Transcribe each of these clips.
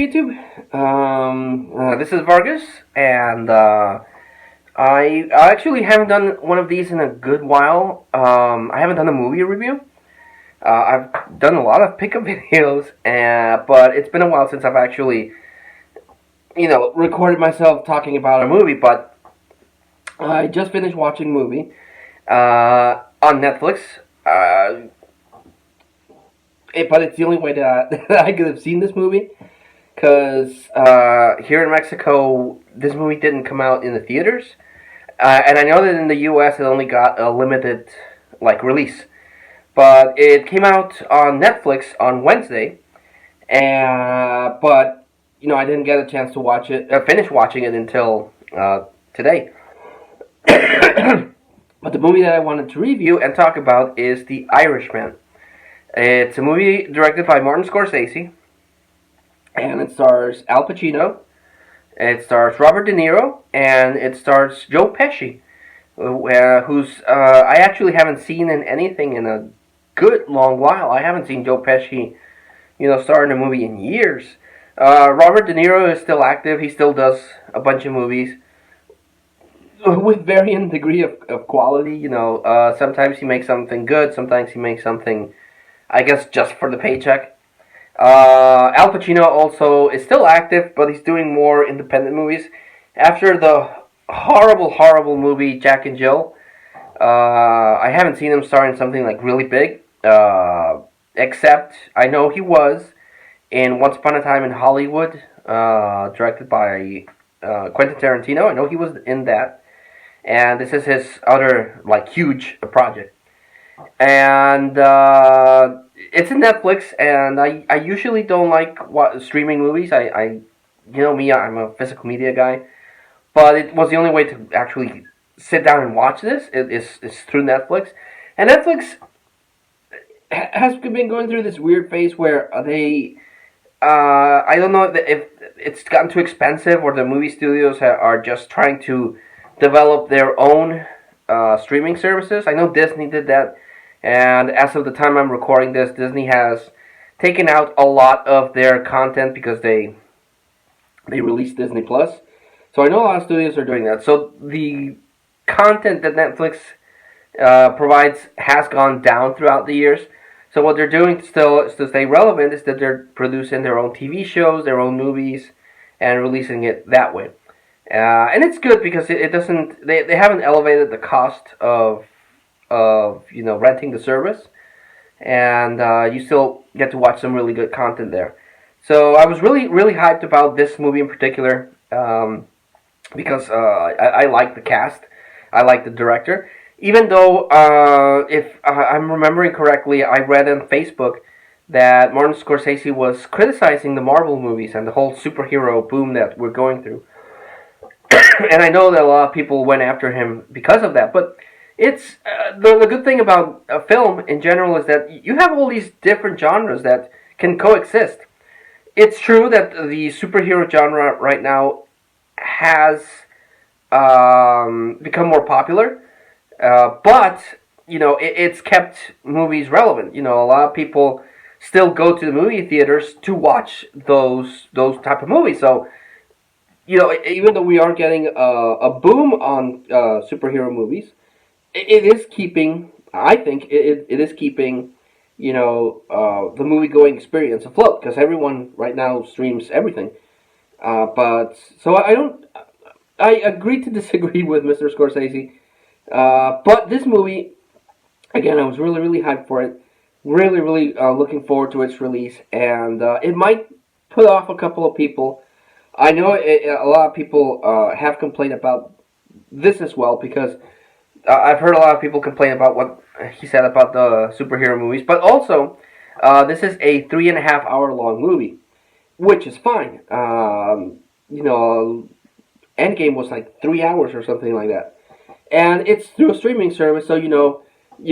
YouTube. This is Vargas, and I actually haven't done one of these in a good while. I haven't done a movie review. I've done a lot of pickup videos, but it's been a while since I've actually, recorded myself talking about a movie. But I just finished watching a movie on Netflix. But it's the only way that that I could have seen this movie. Because here in Mexico, this movie didn't come out in the theaters, and I know that in the U.S. it only got a limited release, but it came out on Netflix on Wednesday, and but I didn't get a chance to watch it, finish watching it until today. But the movie that I wanted to review and talk about is The Irishman. It's a movie directed by Martin Scorsese, and it stars Al Pacino, it stars Robert De Niro, and it stars Joe Pesci, who's I actually haven't seen in anything in a good long while. I haven't seen Joe Pesci, star in a movie in years. Robert De Niro is still active. He still does a bunch of movies with varying degree of quality. Sometimes he makes something good. Sometimes he makes something, I guess, just for the paycheck. Al Pacino also is still active, but he's doing more independent movies. After the horrible movie Jack and Jill, I haven't seen him star in something really big. Except I know he was in Once Upon a Time in Hollywood, directed by Quentin Tarantino. I know he was in that, and this is his other huge project. And it's in Netflix, and I usually don't like streaming movies. Me, I'm a physical media guy, but it was the only way to actually sit down and watch this. It's through Netflix, and Netflix has been going through this weird phase where they, I don't know if it's gotten too expensive or the movie studios are just trying to develop their own streaming services. I know Disney did that. And as of the time I'm recording this, Disney has taken out a lot of their content because they released Disney Plus. So I know a lot of studios are doing that. So the content that Netflix provides has gone down throughout the years. So what they're doing still to stay relevant is that they're producing their own TV shows, their own movies, and releasing it that way. And it's good because it doesn't. They haven't elevated the cost of renting the service, and you still get to watch some really good content there. So I was really hyped about this movie in particular, because I like the cast, I like the director. Even though, if I'm remembering correctly, I read on Facebook that Martin Scorsese was criticizing the Marvel movies and the whole superhero boom that we're going through. And I know that a lot of people went after him because of that, but it's the good thing about a film in general is that you have all these different genres that can coexist. It's true that the superhero genre right now has become more popular, but it's kept movies relevant. A lot of people still go to the movie theaters to watch those type of movies. So even though we are getting a boom on superhero movies, it is keeping, I think, it is keeping, the movie-going experience afloat, because everyone right now streams everything. But, so I agree to disagree with Mr. Scorsese. But this movie, again, I was really hyped for it. Really looking forward to its release. And it might put off a couple of people. I know a lot of people have complained about this as well, because I've heard a lot of people complain about what he said about the superhero movies, but also, this is a 3.5 hour long movie, which is fine. Endgame was 3 hours or something like that, and it's through a streaming service, so you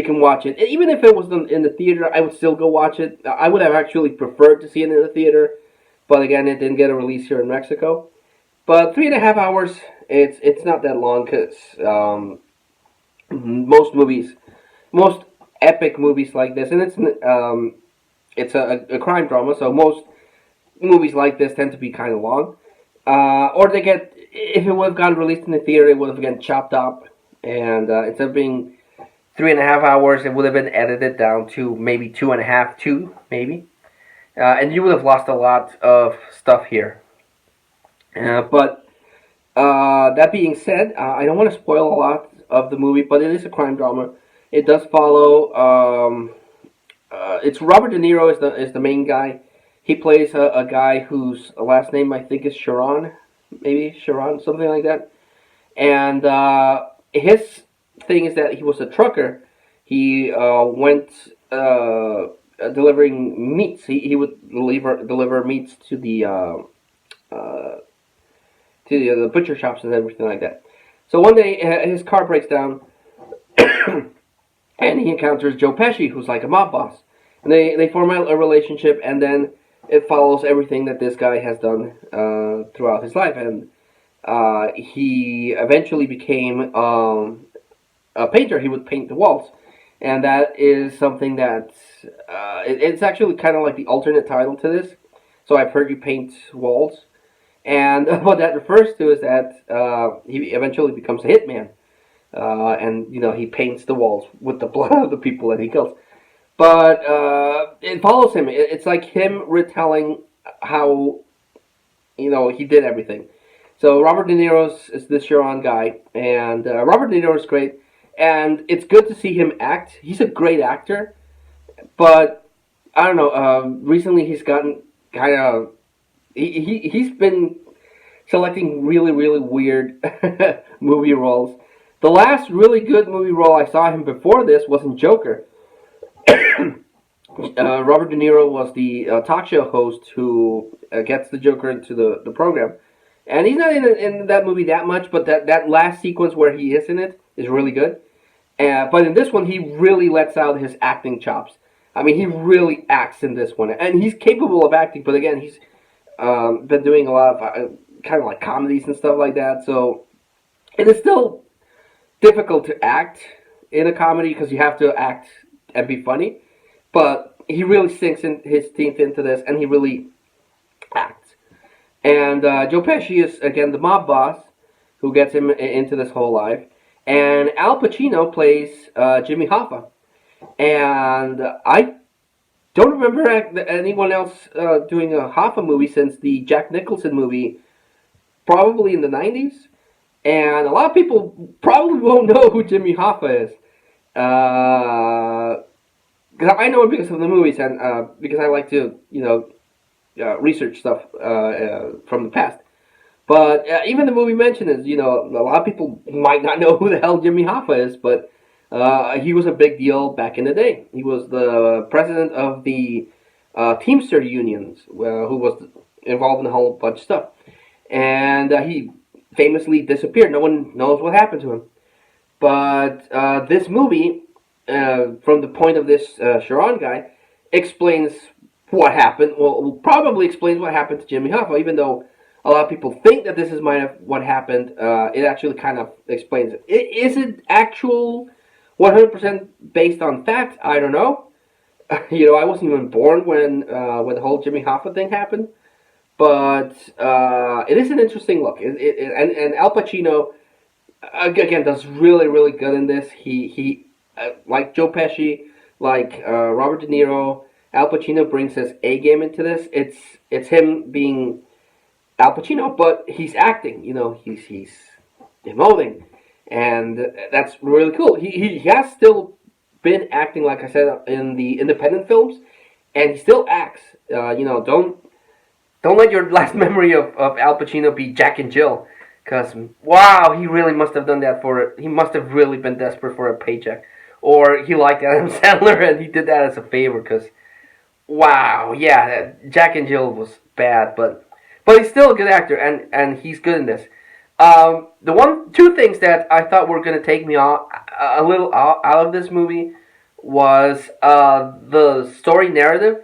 can watch it. Even if it was in the theater, I would still go watch it. I would have actually preferred to see it in the theater, but again, it didn't get a release here in Mexico. But 3.5 hours, it's not that long, because most epic movies like this, and it's a crime drama, so most movies like this tend to be kind of long, or they get if it would have gotten released in the theater, it would have gotten chopped up, and instead of being 3.5 hours, it would have been edited down to maybe two and a half, two maybe, and you would have lost a lot of stuff here. But that being said, I don't want to spoil a lot of the movie, but it is a crime drama. It does follow. It's Robert De Niro is the main guy. He plays a guy whose last name I think is Sharon, maybe Sharon, something like that. And his thing is that he was a trucker. He went delivering meats. He would deliver meats uh, to the butcher shops and everything like that. So one day his car breaks down, and he encounters Joe Pesci, who's like a mob boss, and they form a relationship, and then it follows everything that this guy has done throughout his life, and he eventually became a painter. He would paint the walls, and that is something that it's actually kind of like the alternate title to this. So I've heard you paint walls, and what that refers to is that he eventually becomes a hitman, and he paints the walls with the blood of the people that he kills. But it follows him. It's like him retelling how he did everything. So Robert De Niro's is this Sharon guy, and Robert De Niro is great, and it's good to see him act. He's a great actor, but I don't know. Recently, he's gotten kind of he's been selecting really really weird movie roles. The last really good movie role I saw him before this was in Joker. Robert De Niro was the talk show host who gets the Joker into the program. And he's not in that movie that much, but that last sequence where he is in it is really good. But in this one, he really lets out his acting chops. I mean, he really acts in this one. And he's capable of acting, but again, he's been doing a lot of kind of like comedies and stuff like that. So it is still difficult to act in a comedy because you have to act and be funny. But he really sinks in his teeth into this, and he really acts. And Joe Pesci is, again, the mob boss who gets him into this whole life. And Al Pacino plays Jimmy Hoffa. And I don't remember anyone else doing a Hoffa movie since the Jack Nicholson movie, probably in the 90s. And a lot of people probably won't know who Jimmy Hoffa is. Because I know it because of the movies and because I like to, research stuff from the past. But even the movie mentioned is, a lot of people might not know who the hell Jimmy Hoffa is, but he was a big deal back in the day. He was the president of the Teamster unions, who was involved in a whole bunch of stuff. And he famously disappeared. No one knows what happened to him. But this movie, from the point of this Sharon guy, explains what happened. Well, probably explains what happened to Jimmy Hoffa, even though a lot of people think that this is what happened. It actually kind of explains it. Is it actual 100% based on fact? I don't know. I wasn't even born when the whole Jimmy Hoffa thing happened. But it is an interesting look. And Al Pacino, again, does really, really good in this. He like Joe Pesci, like Robert De Niro, Al Pacino brings his A game into this. It's him being Al Pacino, but he's acting. He's emoting, and that's really cool. He has still been acting, like I said, in the independent films, and he still acts. Don't let your last memory of Al Pacino be Jack and Jill, because wow, he really must have done that he must have really been desperate for a paycheck. Or he liked Adam Sandler and he did that as a favor because, wow, yeah, Jack and Jill was bad, but he's still a good actor and he's good in this. Two things that I thought were going to take me a little out of this movie was the story narrative,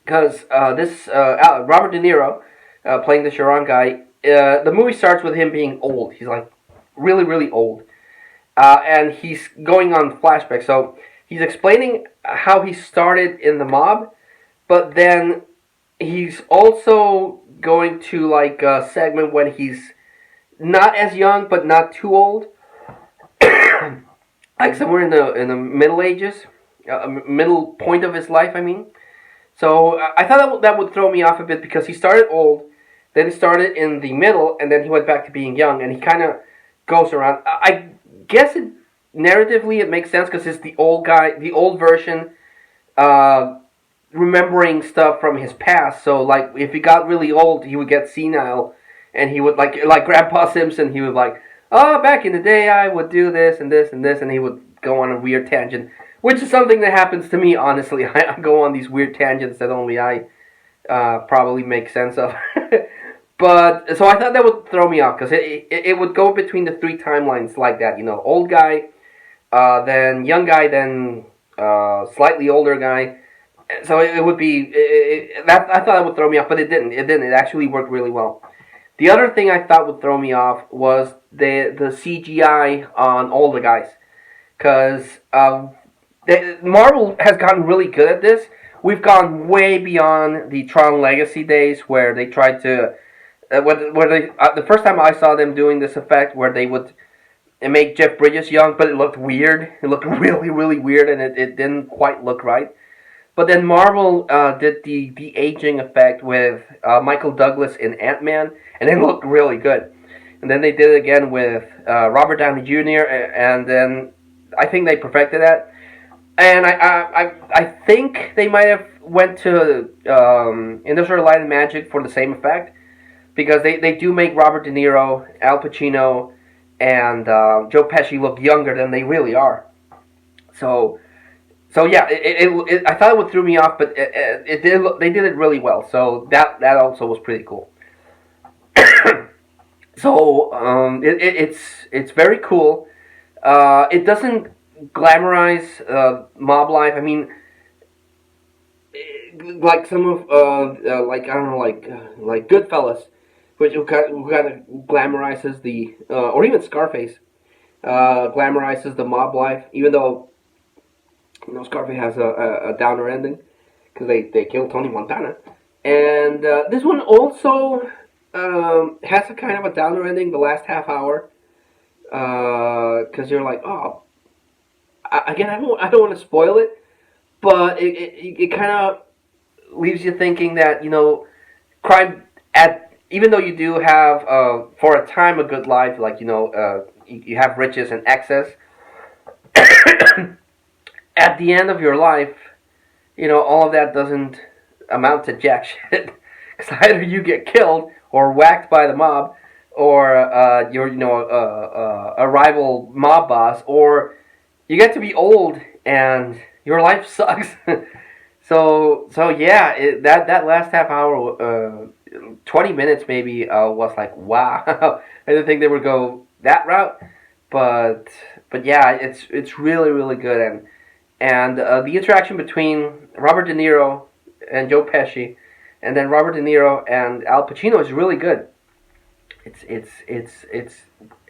because this Robert De Niro playing the Sharon guy, the movie starts with him being old. He's like really, really old. And he's going on flashbacks. So he's explaining how he started in the mob, but then he's also going to like a segment when he's not as young but not too old, like somewhere in the middle ages, middle point of his life. I mean, so I thought that would throw me off a bit because he started old, then he started in the middle, and then he went back to being young, and he kind of goes around. I guess narratively it makes sense because it's the old guy, the old version, uh, remembering stuff from his past. So like if he got really old, he would get senile, and he would like Grandpa Simpson. He would like, oh, back in the day, I would do this and this and this, and he would go on a weird tangent, which is something that happens to me. Honestly, I go on these weird tangents that only I probably make sense of. But so I thought that would throw me off because it would go between the three timelines like that. You know, old guy, then young guy, then slightly older guy. So it would be that I thought that would throw me off, but it didn't. It didn't. It actually worked really well. The other thing I thought would throw me off was the CGI on all the guys, because Marvel has gotten really good at this. We've gone way beyond the Tron Legacy days where they tried to where they the first time I saw them doing this effect where they would make Jeff Bridges young, but it looked weird. It looked really really weird, and it didn't quite look right. But then Marvel did the aging effect with Michael Douglas in Ant-Man, and it looked really good. And then they did it again with Robert Downey Jr., and then I think they perfected that. And I think they might have went to Industrial Light and Magic for the same effect, because they do make Robert De Niro, Al Pacino, and Joe Pesci look younger than they really are. So so yeah, I thought it would throw me off, but it did. They did it really well. So that also was pretty cool. So it's very cool. It doesn't glamorize mob life. I mean, like some of like I don't know, like Goodfellas, which who kind of glamorizes the or even Scarface glamorizes the mob life, even though you know Scarface has a downer ending because they kill Tony Montana, and this one also has a kind of a downer ending the last half hour because you're like, oh, again, I don't want to spoil it, but it kind of leaves you thinking that you know crime at even though you do have for a time a good life, like you know you have riches and excess. At the end of your life, you know all of that doesn't amount to jack shit. Because either you get killed or whacked by the mob, or you're you know a rival mob boss, or you get to be old and your life sucks. So yeah, that last half hour, 20 minutes maybe, was like wow. I didn't think they would go that route, but yeah, it's really really good, and the interaction between Robert De Niro and Joe Pesci, and then Robert De Niro and Al Pacino is really good. It's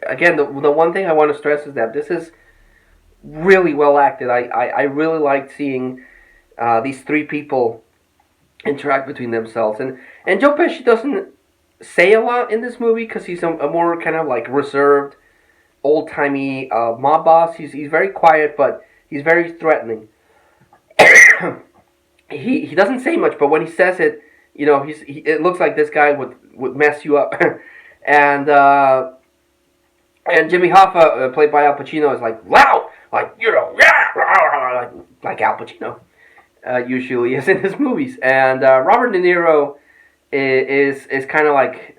again the one thing I want to stress is that this is really well acted. I really liked seeing these three people interact between themselves, and Joe Pesci doesn't say a lot in this movie because he's a more kind of like reserved, old timey mob boss. He's very quiet, but he's very threatening. He doesn't say much, but when he says it, you know, it looks like this guy would mess you up. and and Jimmy Hoffa, played by Al Pacino, is like loud, like you know, like Al Pacino usually is in his movies. And Robert De Niro is kind of like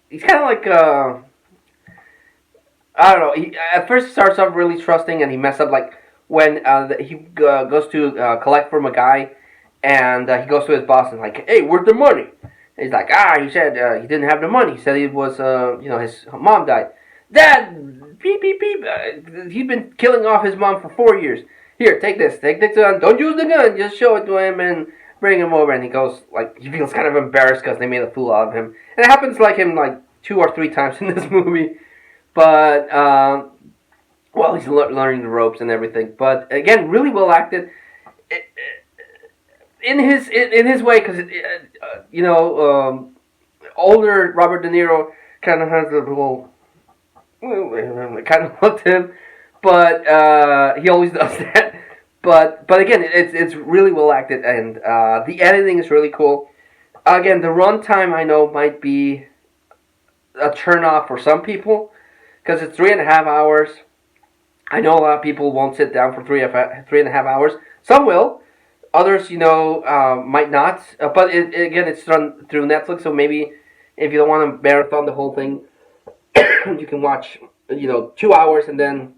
he's kind of like I don't know. He at first starts off really trusting, and he messes up like when he goes to collect from a guy, and he goes to his boss and like, hey, where's the money? And he's like, he said he didn't have the money. He said it was, you know, his mom died. Dad, beep, beep, beep. He's been killing off his mom for 4 years. Here, take this gun. Don't use the gun. Just show it to him and bring him over. And he goes, like, he feels kind of embarrassed because they made a fool out of him. And it happens like him like 2 or 3 times in this movie. But, well, he's learning the ropes and everything. But, again, really well acted. in his way, because older Robert De Niro kind of has a little kind of look to him, but he always does that. But again, it's really well acted, and the editing is really cool. Again, the runtime I know might be a turn off for some people because it's 3.5 hours. I know a lot of people won't sit down for 3.5 hours. Some will. Others, might not. But again, it's run through Netflix, so maybe if you don't want to marathon the whole thing, you can watch, 2 hours and then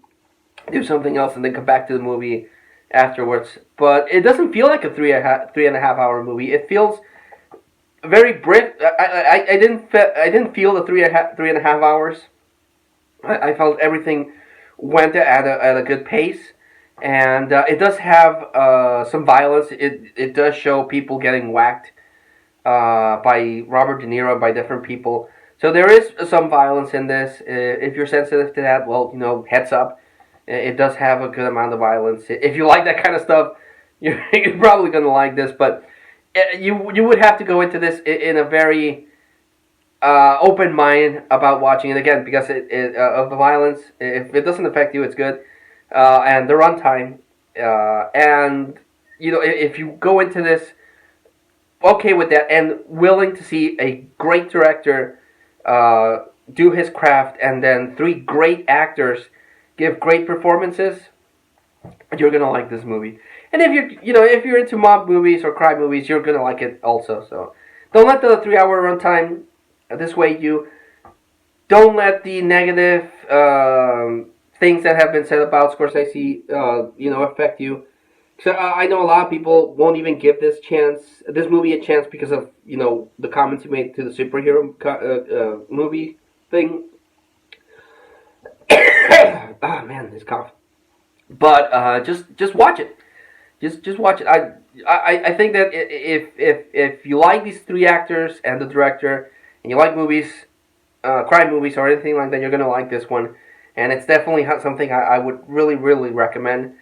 do something else and then come back to the movie afterwards. But it doesn't feel like a 3.5 hour movie. It feels very brisk. I didn't feel the 3.5 hours. I felt everything went at a good pace, and it does have some violence. It does show people getting whacked by Robert De Niro, by different people. So there is some violence in this. If you're sensitive to that, well, heads up. It does have a good amount of violence. If you like that kind of stuff, you're probably gonna like this. But you would have to go into this in a very open mind about watching it again, because of the violence. If it doesn't affect you, it's good, and the runtime, and if you go into this okay with that and willing to see a great director do his craft, and then three great actors give great performances, you're gonna like this movie. And if you're into mob movies or crime movies, you're gonna like it also. So don't let the 3 hour runtime dissuade you. Don't let the negative things that have been said about Scorsese, affect you. So I know a lot of people won't even give this movie a chance because of the comments he made to the superhero movie thing. Ah man, this cough. But just watch it. Just watch it. I think that if you like these three actors and the director, and you like movies, crime movies or anything like that, you're gonna like this one. And it's definitely something I would really, really recommend.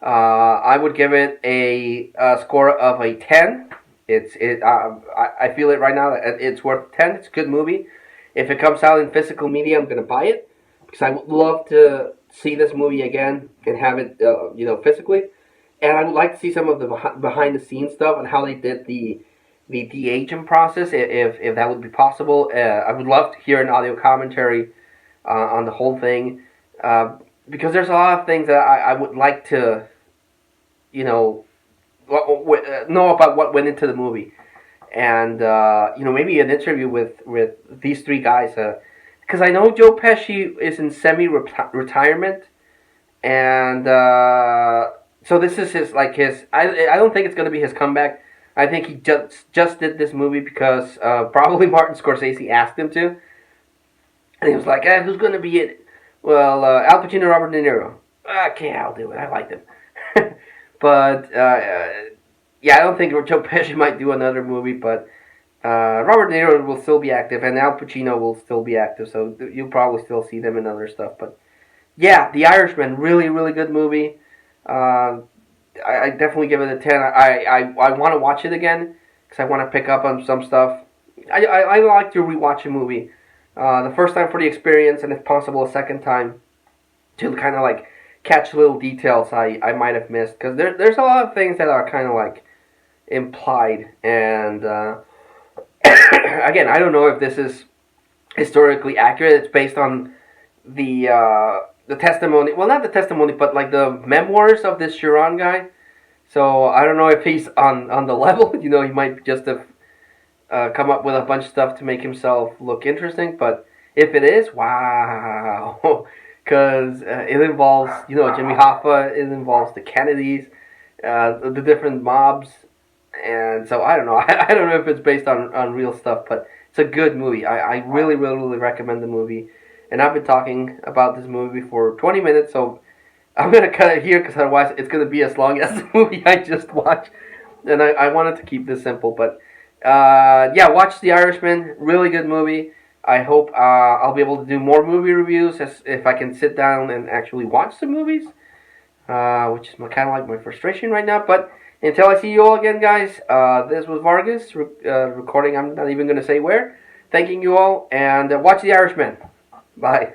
I would give it a score of a 10. I feel it right now that it's worth 10. It's a good movie. If it comes out in physical media, I'm gonna buy it because I would love to see this movie again and have it, physically. And I would like to see some of the behind the scenes stuff and how they did the de-aging process, if that would be possible. I would love to hear an audio commentary on the whole thing, because there's a lot of things that I would like to, know about what went into the movie, and maybe an interview with these three guys, because I know Joe Pesci is in semi-retirement, and so this is his I don't think it's gonna be his comeback. I think he just did this movie because probably Martin Scorsese asked him to, and he was like, "Who's gonna be it?" Well, Al Pacino, Robert De Niro. Okay, I'll do it. I liked him. But yeah, I don't think Joe Pesci might do another movie, but Robert De Niro will still be active, and Al Pacino will still be active, so you'll probably still see them in other stuff. But yeah, The Irishman, really, really good movie. I definitely give it a 10. I want to watch it again because I want to pick up on some stuff. I like to rewatch a movie. The first time for the experience, and if possible, a second time to kind of catch little details I might have missed, because there's a lot of things that are kind of implied, and again, I don't know if this is historically accurate. It's based on the testimony, well, not the testimony, but the memoirs of this Chiron guy. So I don't know if he's on the level. He might just have come up with a bunch of stuff to make himself look interesting. But if it is, wow, because it involves Jimmy Hoffa, it involves the Kennedys, the different mobs, and so I don't know. I don't know if it's based on real stuff, but it's a good movie. I really, really, really recommend the movie. And I've been talking about this movie for 20 minutes, so I'm going to cut it here because otherwise it's going to be as long as the movie I just watched. And I wanted to keep this simple. But yeah, watch The Irishman. Really good movie. I hope I'll be able to do more movie reviews if I can sit down and actually watch the movies, which is kind of my frustration right now. But Until I see you all again, guys, this was Vargas recording. I'm not even going to say where. Thanking you all, and watch The Irishman. Bye.